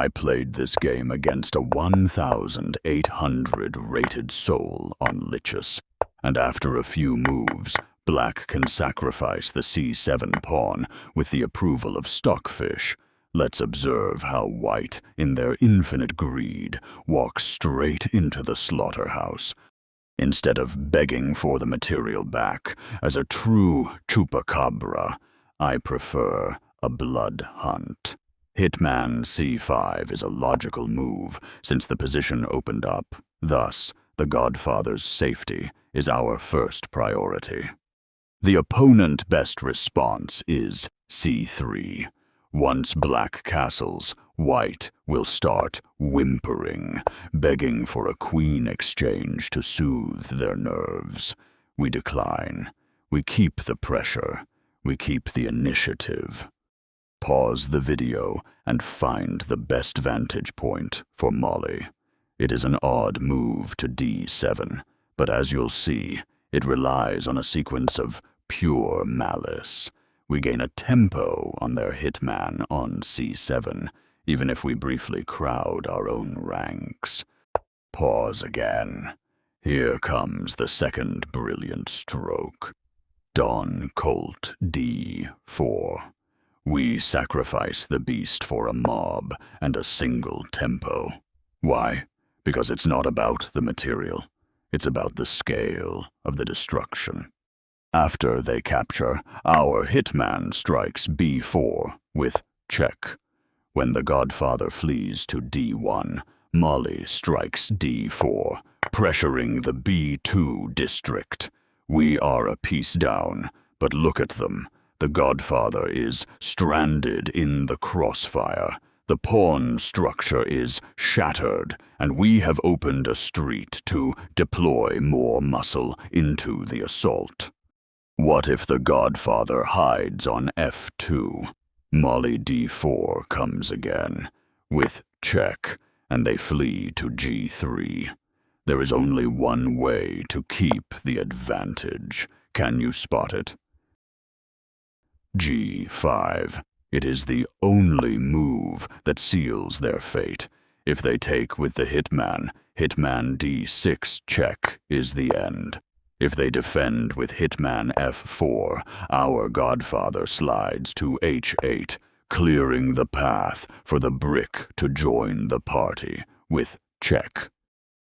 I played this game against a 1,800 rated soul on Lichess, and after a few moves, black can sacrifice the c7 pawn with the approval of Stockfish. Let's observe how white, in their infinite greed, walks straight into the slaughterhouse. Instead of begging for the material back, as a true Chupacabra, I prefer a blood hunt. Hitman c5 is a logical move, since the position opened up. Thus, the Godfather's safety is our first priority. The opponent's best response is c3. Once black castles, white will start whimpering, begging for a queen exchange to soothe their nerves. We decline. We keep the pressure. We keep the initiative. Pause the video and find the best vantage point for Molly. It is an odd move to d7, but as you'll see, it relies on a sequence of pure malice. We gain a tempo on their hitman on c7, even if we briefly crowd our own ranks. Pause again. Here comes the second brilliant stroke. Don Colt d4. We sacrifice the beast for a mob and a single tempo. Why? Because it's not about the material. It's about the scale of the destruction. After they capture, our hitman strikes b4 with check. When the Godfather flees to d1, Molly strikes d4, pressuring the b2 district. We are a piece down, but look at them. The Godfather is stranded in the crossfire. The pawn structure is shattered, and we have opened a street to deploy more muscle into the assault. What if the Godfather hides on f2? Molly d4 comes again, with check, and they flee to g3. There is only one way to keep the advantage. Can you spot it? g5. It is the only move that seals their fate. If they take with the hitman, hitman d6 check is the end. If they defend with hitman f4, our Godfather slides to h8, clearing the path for the brick to join the party with check.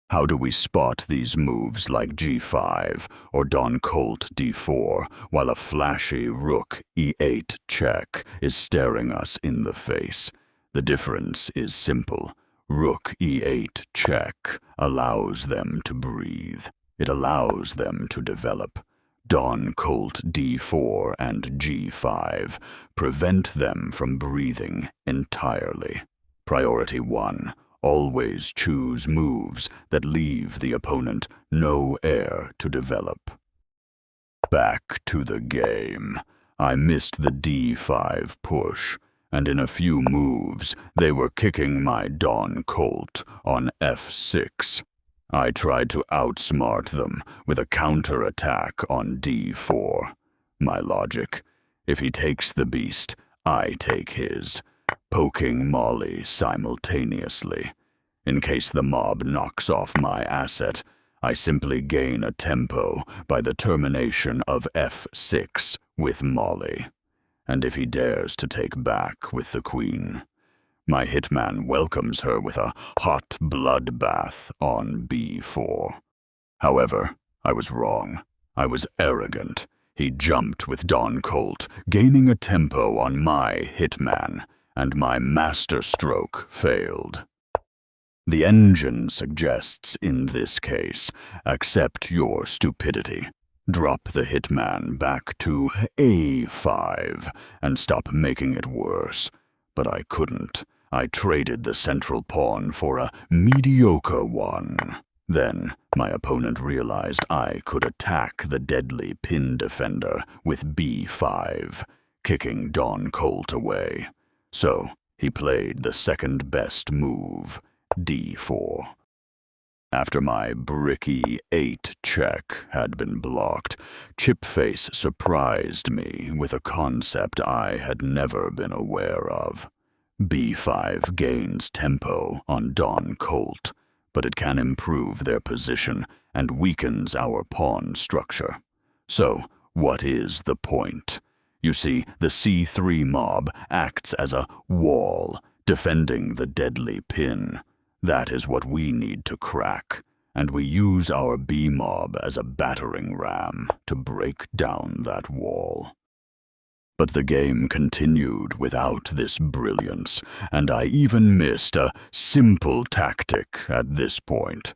How do we spot these moves like g5 or Don Colt d4 while a flashy rook e8 check is staring us in the face? The difference is simple. Rook e8 check allows them to breathe. It allows them to develop. Don Colt d4 and g5 prevent them from breathing entirely. Priority 1. Always choose moves that leave the opponent no air to develop. Back to the game. I missed the d5 push, and in a few moves they were kicking my Don Colt on f6. I tried to outsmart them with a counter-attack on d4. My logic: if he takes the beast, I take his, poking Molly simultaneously. In case the mob knocks off my asset, I simply gain a tempo by the termination of f6 with Molly. And if he dares to take back with the queen, my hitman welcomes her with a hot bloodbath on b4. However, I was wrong. I was arrogant. He jumped with Don Colt, gaining a tempo on my hitman, and my master stroke failed. The engine suggests in this case, accept your stupidity. Drop the hitman back to a5 and stop making it worse. But I couldn't. I traded the central pawn for a mediocre one. Then my opponent realized I could attack the deadly pin defender with b5, kicking Don Colt away. So he played the second best move, d4. After my bricky 8 check had been blocked, Chipface surprised me with a concept I had never been aware of. b5 gains tempo on Don Colt, but it can improve their position and weakens our pawn structure. So, what is the point? You see, the c3 mob acts as a wall, defending the deadly pin. That is what we need to crack, and we use our b mob as a battering ram to break down that wall. But the game continued without this brilliance, and I even missed a simple tactic at this point.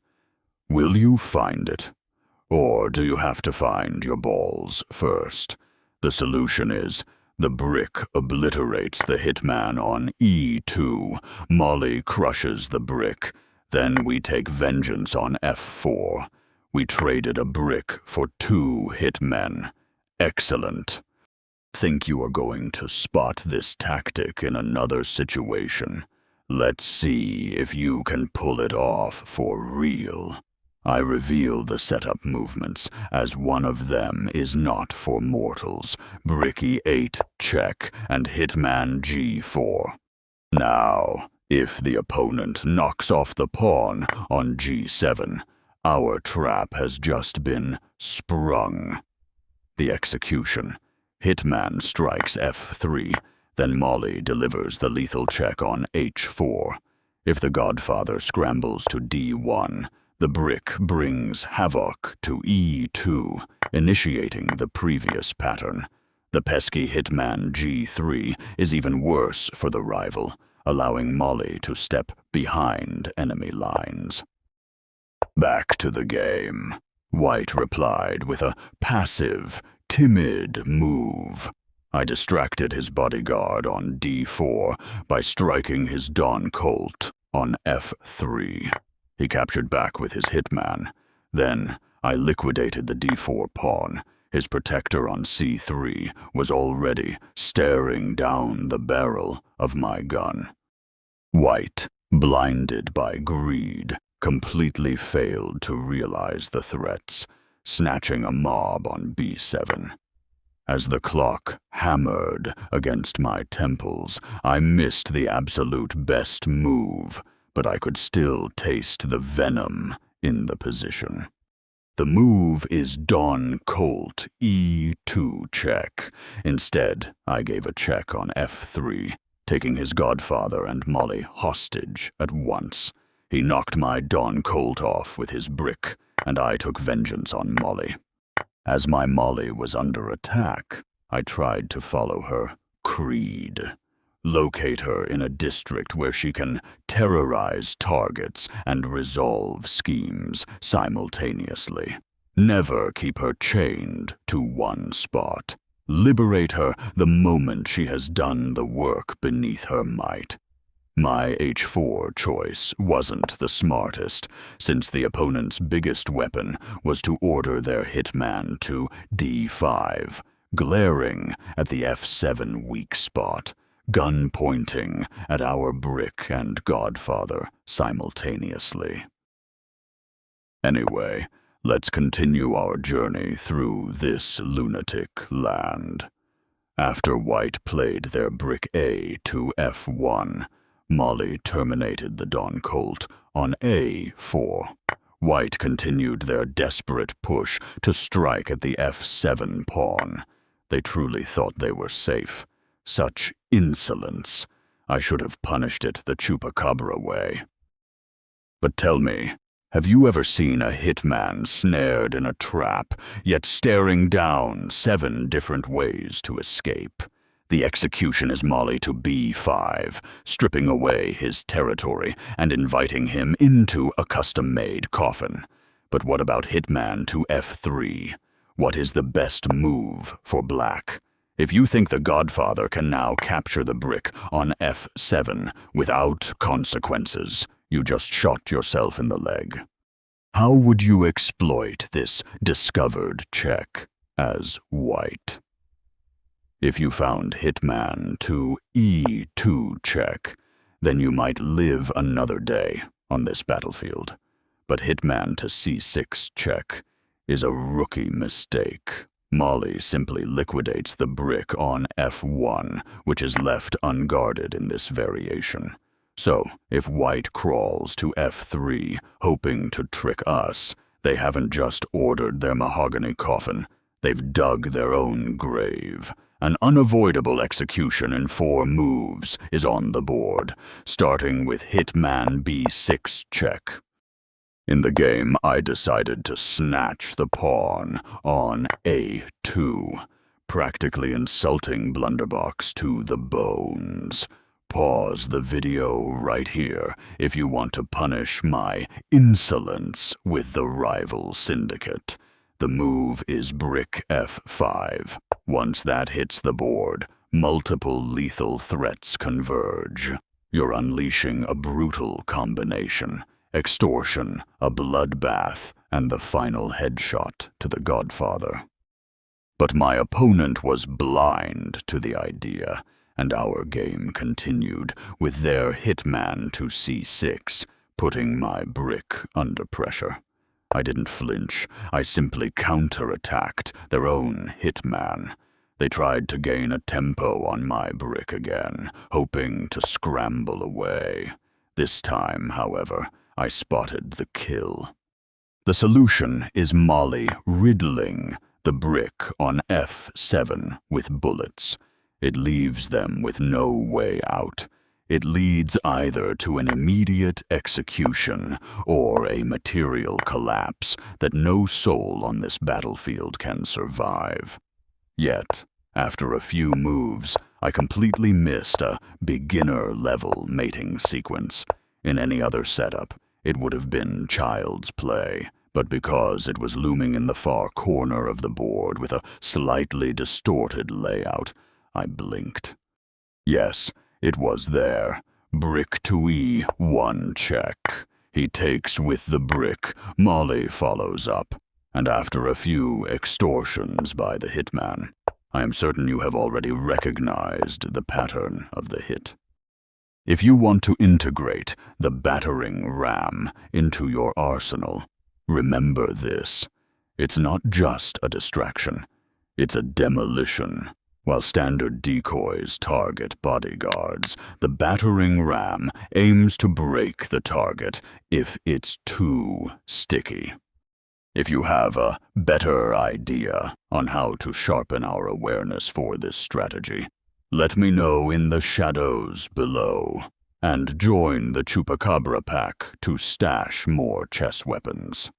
Will you find it? Or do you have to find your balls first? The solution is, the brick obliterates the hitman on e2, Molly crushes the brick, then we take vengeance on f4. We traded a brick for 2 hitmen. Excellent. Think you are going to spot this tactic in another situation. Let's see if you can pull it off for real. I reveal the setup movements, as one of them is not for mortals. Brick e8 check and hitman g4. Now, if the opponent knocks off the pawn on g7, our trap has just been sprung. The execution. Hitman strikes f3, then Molly delivers the lethal check on h4. If the Godfather scrambles to d1, the brick brings havoc to e2, initiating the previous pattern. The pesky hitman g3 is even worse for the rival, allowing Molly to step behind enemy lines. Back to the game. White replied with a passive, timid move. I distracted his bodyguard on d4 by striking his Don Colt on f3. He captured back with his hitman. Then I liquidated the d4 pawn. His protector on c3 was already staring down the barrel of my gun. White, blinded by greed, completely failed to realize the threats, snatching a mob on b7. As the clock hammered against my temples, I missed the absolute best move, but I could still taste the venom in the position. The move is Don Colt e2 check. Instead, I gave a check on f3, taking his Godfather and Molly hostage at once. He knocked my Don Colt off with his brick, and I took vengeance on Molly. As my Molly was under attack, I tried to follow her creed. Locate her in a district where she can terrorize targets and resolve schemes simultaneously. Never keep her chained to one spot. Liberate her the moment she has done the work beneath her might. My h4 choice wasn't the smartest, since the opponent's biggest weapon was to order their hitman to d5, glaring at the f7 weak spot, gun pointing at our brick and Godfather simultaneously. Anyway, let's continue our journey through this lunatic land. After White played their brick A to f1, Molly terminated the Don Colt on a4. White continued their desperate push to strike at the f7 pawn. They truly thought they were safe. Such insolence. I should have punished it the Chupacabra way. But tell me, have you ever seen a hitman snared in a trap, yet staring down 7 different ways to escape? The execution is Molly to b5, stripping away his territory and inviting him into a custom-made coffin. But what about hitman to f3? What is the best move for black? If you think the Godfather can now capture the brick on f7 without consequences, you just shot yourself in the leg. How would you exploit this discovered check as White? If you found hitman to e2 check, then you might live another day on this battlefield. But hitman to c6 check is a rookie mistake. Molly simply liquidates the brick on F1, which is left unguarded in this variation. So, if white crawls to F3, hoping to trick us, they haven't just ordered their mahogany coffin, they've dug their own grave. An unavoidable execution in 4 moves is on the board, starting with Hitman B6 check. In the game, I decided to snatch the pawn on A2, practically insulting Blunderbox to the bones. Pause the video right here if you want to punish my insolence with the rival syndicate. The move is brick F5. Once that hits the board, multiple lethal threats converge. You're unleashing a brutal combination. Extortion, a bloodbath, and the final headshot to the Godfather. But my opponent was blind to the idea, and our game continued with their hitman to C6, putting my brick under pressure. I didn't flinch, I simply counterattacked their own hitman. They tried to gain a tempo on my brick again, hoping to scramble away. This time, however, I spotted the kill. The solution is Molly riddling the brick on F7 with bullets. It leaves them with no way out. It leads either to an immediate execution or a material collapse that no soul on this battlefield can survive. Yet, after a few moves, I completely missed a beginner-level mating sequence. In any other setup, it would have been child's play, but because it was looming in the far corner of the board with a slightly distorted layout, I blinked. Yes, it was there. Brick to E1 check. He takes with the brick, Molly follows up, and after a few extortions by the hitman, I am certain you have already recognized the pattern of the hit. If you want to integrate the Battering Ram into your arsenal, remember this. It's not just a distraction. It's a demolition. While standard decoys target bodyguards, the Battering Ram aims to break the target if it's too sticky. If you have a better idea on how to sharpen our awareness for this strategy, let me know in the shadows below, and join the Chupacabra pack to stash more chess weapons.